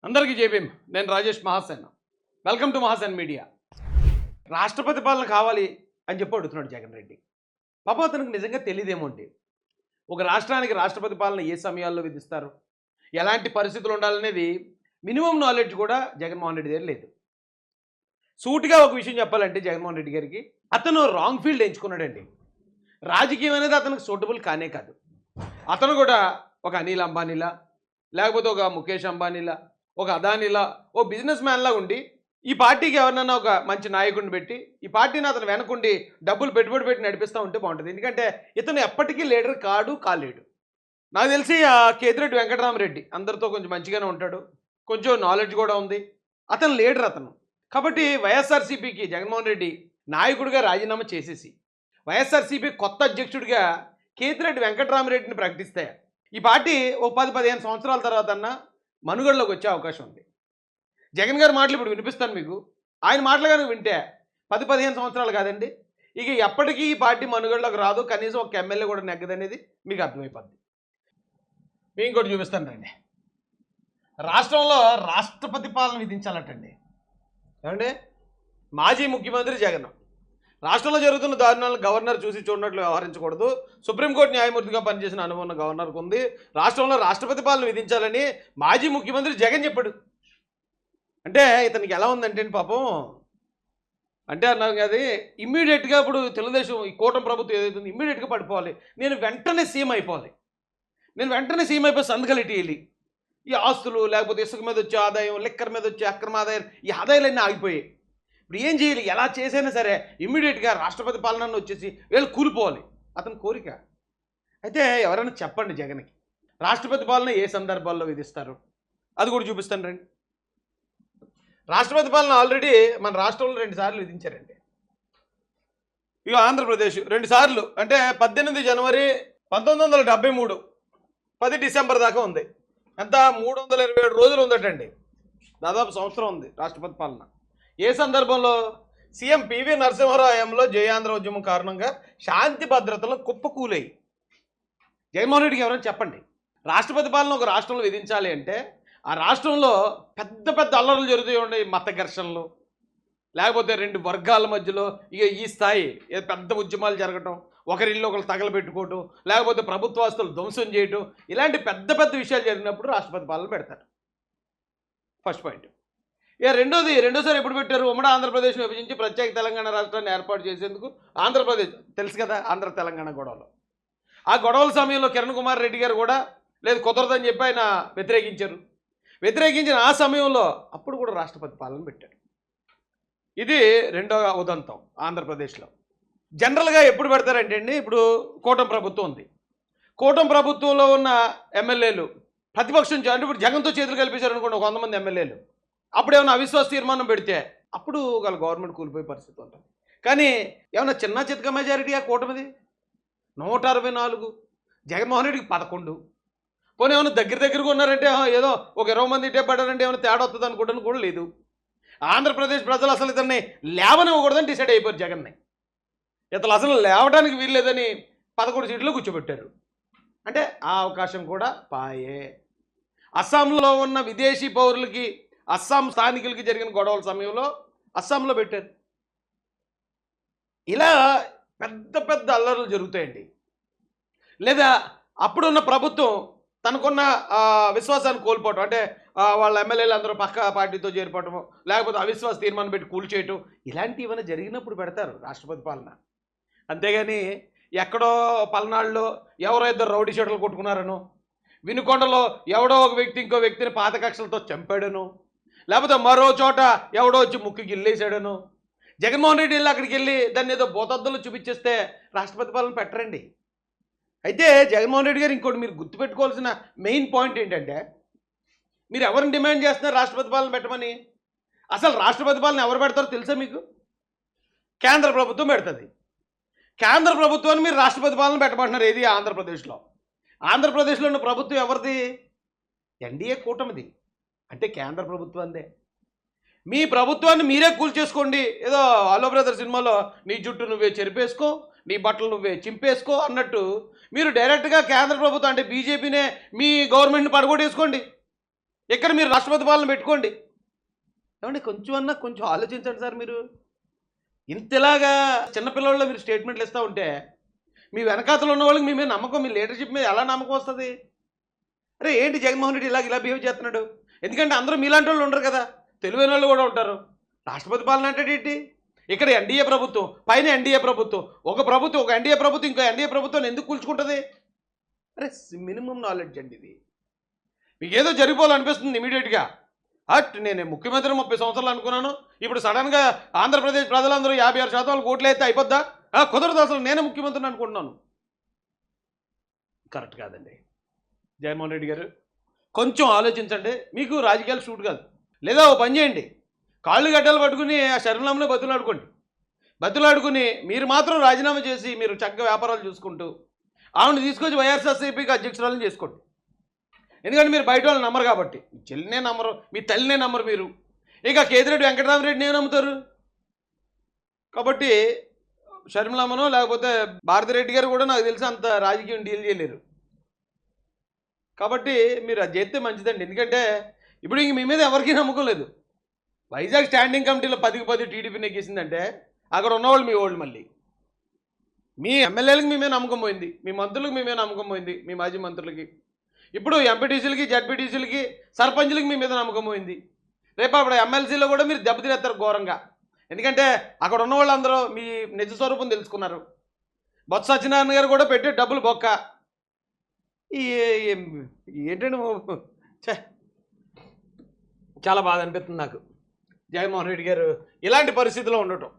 అందరికీ జేబీఎం. నేను Rajesh Mahasen. Welcome to Mahasen media. రాష్ట్రపతి పాలన కావాలి అని చెప్పి అడుగుతున్నాడు జగన్ రెడ్డి. పాపం అతనికి నిజంగా తెలియదేమో అండి. ఒక రాష్ట్రానికి రాష్ట్రపతి పాలన ఏ సమయాల్లో విధిస్తారు, ఎలాంటి పరిస్థితులు ఉండాలనేది మినిమం నాలెడ్జ్ కూడా జగన్మోహన్ రెడ్డి దగ్గర లేదు. సూటిగా ఒక విషయం చెప్పాలంటే జగన్మోహన్ రెడ్డి గారికి అతను రాంగ్ ఫీల్డ్ ఎంచుకున్నాడండి. రాజకీయం అనేది అతనికి సూటబుల్ కానే కాదు. అతను కూడా ఒక అనిల్ అంబానీలా, లేకపోతే ఒక ముఖేష్ అంబానీలా, ఒక అదానీలా, ఓ బిజినెస్ మ్యాన్లా ఉండి ఈ పార్టీకి ఎవరినన్నా ఒక మంచి నాయకుడిని పెట్టి ఈ పార్టీని అతను వెనకుండి డబ్బులు పెట్టుబడి పెట్టి నడిపిస్తూ ఉంటే బాగుంటుంది. ఎందుకంటే ఇతను ఎప్పటికీ లీడర్ కాలేడు. నాకు తెలిసి ఆ కేతిరెడ్డి వెంకటరామరెడ్డి అందరితో కొంచెం మంచిగానే ఉంటాడు, కొంచెం నాలెడ్జ్ కూడా ఉంది. అతను లీడర్ అతను. కాబట్టి వైఎస్ఆర్సీపీకి జగన్మోహన్ రెడ్డి నాయకుడిగా రాజీనామా చేసేసి వైఎస్ఆర్సీపీ కొత్త అధ్యక్షుడిగా కేతిరెడ్డి వెంకటరామరెడ్డిని ప్రకటిస్తే ఈ పార్టీ ఓ 10-15 సంవత్సరాల తర్వాత అన్న మనుగడలోకి వచ్చే అవకాశం ఉంది. జగన్ గారి మాటలు ఇప్పుడు వినిపిస్తాను మీకు. ఆయన మాటలు కనుక వింటే 10-15 సంవత్సరాలు కాదండి, ఇక ఎప్పటికీ ఈ పార్టీ మనుగడలోకి రాదు, కనీసం ఒక ఎమ్మెల్యే కూడా నెగ్గదనేది మీకు అర్థమైపోద్ది. మేము ఇంకోటి చూపిస్తాను రండి. రాష్ట్రంలో రాష్ట్రపతి పాలన విధించాలటండి. ఏమంటే మాజీ ముఖ్యమంత్రి జగన్ రాష్ట్రంలో జరుగుతున్న దారుణాలను గవర్నర్ చూసి చూడనట్లు వ్యవహరించకూడదు. సుప్రీంకోర్టు న్యాయమూర్తిగా పనిచేసిన అనుభవం గవర్నర్కు ఉంది. రాష్ట్రంలో రాష్ట్రపతి పాలన విధించాలని మాజీ ముఖ్యమంత్రి జగన్ చెప్పాడు. అంటే ఇతనికి ఎలా ఉందంటే పాపం అంటే అన్నారు కదా, ఇమ్మీడియట్గా ఇప్పుడు తెలుగుదేశం ఈ కూటమి ప్రభుత్వం ఏదైతే ఉందో ఇమ్మీడియట్గా పడిపోవాలి, నేను వెంటనే సీఎం అయిపోవాలి, నేను వెంటనే సీఎం అయిపోయి సంతకాలు ఇటీయాలి. ఈ ఆస్తులు లేకపోతే ఇసుక మీద వచ్చే ఆదాయం, లిక్కర్ మీద వచ్చే అక్రమ ఆదాయం, ఈ ఆదాయాలన్నీ ఆగిపోయాయి. ఇప్పుడు ఏం చేయాలి, ఎలా చేసైనా సరే ఇమ్మీడియట్గా రాష్ట్రపతి పాలన వచ్చేసి వీళ్ళు కూలిపోవాలి అతని కోరిక. అయితే ఎవరైనా చెప్పండి జగన్కి రాష్ట్రపతి పాలన ఏ సందర్భాల్లో విధిస్తారు, అది కూడా చూపిస్తాను రండి. రాష్ట్రపతి పాలన ఆల్రెడీ మన రాష్ట్రంలో 2 సార్లు విధించారండి. ఇక ఆంధ్రప్రదేశ్ 2 సార్లు, అంటే 18 జనవరి 1973, 10 డిసెంబర్ దాకా ఉంది. ఎంత 327 రోజులు ఉందటండి, దాదాపు సంవత్సరం ఉంది రాష్ట్రపతి పాలన. ఏ సందర్భంలో? సీఎం పివి నరసింహారావు హయాంలో జయాంధ్ర ఉద్యమం కారణంగా శాంతి భద్రతలు కుప్పకూలాయి. జగన్మోహన్ రెడ్డికి ఎవరైనా చెప్పండి రాష్ట్రపతి పాలన ఒక రాష్ట్రంలో విధించాలి అంటే ఆ రాష్ట్రంలో పెద్ద పెద్ద అల్లర్లు జరుగుతూ ఉండే, మత ఘర్షణలు, లేకపోతే 2 వర్గాల మధ్యలో ఇక ఈ స్థాయి పెద్ద ఉద్యమాలు జరగటం, ఒకరిల్లు ఒకరు తగలబెట్టుకోవటం, లేకపోతే ప్రభుత్వాస్తులు ధ్వంసం చేయటం, ఇలాంటి పెద్ద పెద్ద విషయాలు జరిగినప్పుడు రాష్ట్రపతి పాలన పెడతారు. First point. ఇక రెండోసారి ఎప్పుడు పెట్టారు? ఉమ్మడి ఆంధ్రప్రదేశ్ను విభజించి ప్రత్యేక తెలంగాణ రాష్ట్రాన్ని ఏర్పాటు చేసేందుకు ఆంధ్రప్రదేశ్, తెలుసు కదా ఆంధ్ర తెలంగాణ గొడవలు. ఆ గొడవల సమయంలో కిరణ్ కుమార్ రెడ్డి గారు కూడా లేదు కుదరదని చెప్పి ఆయన వ్యతిరేకించిన ఆ సమయంలో అప్పుడు కూడా రాష్ట్రపతి పాలన పెట్టారు. ఇది రెండవ ఉదంతం ఆంధ్రప్రదేశ్లో. జనరల్గా ఎప్పుడు పెడతారంటే అండి, ఇప్పుడు కూటమి ప్రభుత్వం ఉంది, కూటమి ప్రభుత్వంలో ఉన్న ఎమ్మెల్యేలు ప్రతిపక్షం అంటే ఇప్పుడు జగన్తో చేతులు కలిపేశారు అనుకోండి 100 మంది ఎమ్మెల్యేలు, అప్పుడు ఏమైనా అవిశ్వాస తీర్మానం పెడితే అప్పుడు వాళ్ళ గవర్నమెంట్ కూలిపోయే పరిస్థితి ఉంటుంది. కానీ ఏమన్నా చిన్న చితక మెజారిటీ ఆ కూటమిది 164, జగన్మోహన్ రెడ్డికి 11. పోనీ ఏమైనా దగ్గరగా ఉన్నారంటే ఏదో ఒక 20 మంది ఇటే పడారంటే ఏమైనా తేడా వస్తుంది అనుకోవడం కూడా లేదు. ఆంధ్రప్రదేశ్ ప్రజలు అసలు ఇతన్ని లేవనివ్వకూడదని డిసైడ్ అయిపోయారు జగన్ని. ఇతను అసలు లేవడానికి వీల్లేదని 11 సీట్లు కూర్చోబెట్టారు. అంటే ఆ అవకాశం కూడా పాయే. అస్సాంలో ఉన్న విదేశీ పౌరులకి, అస్సాం స్థానికులకి జరిగిన గొడవల సమయంలో అస్సాంలో పెట్టారు. ఇలా పెద్ద పెద్ద అల్లర్లు జరుగుతాయండి. లేదా అప్పుడున్న ప్రభుత్వం తనకున్న విశ్వాసాన్ని కోల్పోవటం, అంటే వాళ్ళ ఎమ్మెల్యేలు అందరూ పక్క పార్టీతో చేరిపోవటము, లేకపోతే అవిశ్వాస తీర్మానం పెట్టి కూల్చేయటం, ఇలాంటివి ఏమైనా జరిగినప్పుడు పెడతారు రాష్ట్రపతి పాలన. అంతేగాని ఎక్కడో పల్నాడులో ఎవరో 2 రౌడీ షీటర్లు కొట్టుకున్నారనో, వినుకొండలో ఎవడో ఒక వ్యక్తి ఇంకో వ్యక్తిని పాత కక్షలతో చంపాడను, లేకపోతే మరో చోట ఎవడో వచ్చి ముక్కు గిల్లేసాడను, జగన్మోహన్ రెడ్డి వెళ్ళి అక్కడికి వెళ్ళి దాన్ని ఏదో బోతద్దులు చూపించేస్తే రాష్ట్రపతి పాలన పెట్టరండి. అయితే జగన్మోహన్ రెడ్డి గారు ఇంకోటి మీరు గుర్తుపెట్టుకోవాల్సిన మెయిన్ పాయింట్ ఏంటంటే, మీరు ఎవరిని డిమాండ్ చేస్తున్నారు రాష్ట్రపతి పాలన పెట్టమని? అసలు రాష్ట్రపతి పాలన ఎవరు పెడతారో తెలుసా మీకు? కేంద్ర ప్రభుత్వం పెడుతుంది. కేంద్ర ప్రభుత్వాన్ని మీరు రాష్ట్రపతి పాలన పెట్టమంటున్నారు. ఏది? ఆంధ్రప్రదేశ్లో. ఆంధ్రప్రదేశ్లో ఉన్న ప్రభుత్వం ఎవరిది? ఎన్డీఏ కూటమిది, అంటే కేంద్ర ప్రభుత్వందే. మీ ప్రభుత్వాన్ని మీరే కూల్చేసుకోండి. ఏదో హలో బ్రదర్ సినిమాలో నీ జుట్టు నువ్వే చెరిపేసుకో, నీ బట్టలు నువ్వే చింపేసుకో అన్నట్టు మీరు డైరెక్ట్గా కేంద్ర ప్రభుత్వం అంటే బీజేపీనే మీ గవర్నమెంట్ని పడగొట్టేసుకోండి. ఇక్కడ మీరు రాష్ట్రపతి పాలన పెట్టుకోండి. ఏమండి కొంచెం ఆలోచించండి సార్ మీరు. ఇంతలాగా చిన్నపిల్లల్లో మీరు స్టేట్మెంట్లు ఇస్తూ ఉంటే మీ వెనకాతలు ఉన్న వాళ్ళకి మీ మీద నమ్మకం, మీ లీడర్షిప్ మీద ఎలా నమ్మకం వస్తుంది? అరే ఏంటి జగన్మోహన్ రెడ్డి ఇలా బిహేవ్ చేస్తున్నాడు? ఎందుకంటే అందరూ మీలాంటి వాళ్ళు ఉండరు కదా, తెలివైన వాళ్ళు కూడా ఉంటారు. రాష్ట్రపతి పాలన అంటే ఏంటి? ఇక్కడ ఎన్డీఏ ప్రభుత్వం, పైన ఎన్డీఏ ప్రభుత్వం, ఒక ఎన్డీఏ ప్రభుత్వం ఇంకో ఎన్డీఏ ప్రభుత్వాన్ని ఎందుకు కూల్చుకుంటుంది? అరే మినిమం నాలెడ్జ్ అండి ఇది. మీకు ఏదో జరిగిపోవాలనిపిస్తుంది ఇమీడియట్గా. నేను ముఖ్యమంత్రి 30 సంవత్సరాలు అనుకున్నాను, ఇప్పుడు సడన్గా ఆంధ్రప్రదేశ్ ప్రజలందరూ 56% ఓట్లు అయితే అయిపోద్దా? కుదరదు, అసలు నేనే ముఖ్యమంత్రిని అనుకుంటున్నాను. కరెక్ట్ కాదండి జగన్మోహన్ రెడ్డి గారు, కొంచెం ఆలోచించండి. మీకు రాజకీయాలు షూట్ కాదు. లేదా ఓ పని చేయండి, కాళ్ళు గడ్డలు పట్టుకుని ఆ శరణంలో బతులాడుకుని మీరు మాత్రం రాజీనామా చేసి మీరు చక్కగా వ్యాపారాలు చూసుకుంటూ ఆవిడని తీసుకొచ్చి వైఎస్ఆర్సీపీకి అధ్యక్షురాలను చేసుకోండి. ఎందుకంటే మీరు బయట వాళ్ళు నమ్మరు కాబట్టి. మీ చెల్లినే నమ్మరు, మీ తల్లినే నమ్మరు మీరు. ఇక కేతిరెడ్డి వెంకటరామరెడ్డిని ఏం నమ్ముతారు? కాబట్టి షర్మిలమ్మనో లేకపోతే భారతిరెడ్డి గారు కూడా నాకు తెలిసి అంత రాజకీయం డీల్ చేయలేరు. కాబట్టి మీరు అది చేస్తే మంచిదండి. ఎందుకంటే ఇప్పుడు ఇంక మీ మీద ఎవరికీ నమ్మకం లేదు. వైజాగ్ స్టాండింగ్ కమిటీలో 10కి 10 టీడీపీ నెగ్గేసిందంటే అక్కడ ఉన్నవాళ్ళు మీ వాళ్ళు. మళ్ళీ మీ ఎమ్మెల్యేలకు మీ మీద నమ్మకం పోయింది, మీ మంత్రులకు మీ మీద నమ్మకం పోయింది, మీ మాజీ మంత్రులకి. ఇప్పుడు ఎంపీటీసీలకి, జడ్పీటీసీలకి, సర్పంచ్లకి మీ మీద నమ్మకం పోయింది. రేపు అప్పుడు ఎమ్మెల్సీలో కూడా మీరు దెబ్బతినేస్తారు ఘోరంగా. ఎందుకంటే అక్కడ ఉన్న వాళ్ళందరూ మీ నిజ స్వరూపం తెలుసుకున్నారు. బొత్స సత్యనారాయణ గారు కూడా పెట్టే డబ్బులు బొక్క. ఏంటండి చాలా బాధ అనిపిస్తుంది నాకు జగన్మోహన్ రెడ్డి గారు ఇలాంటి పరిస్థితిలో ఉండటం.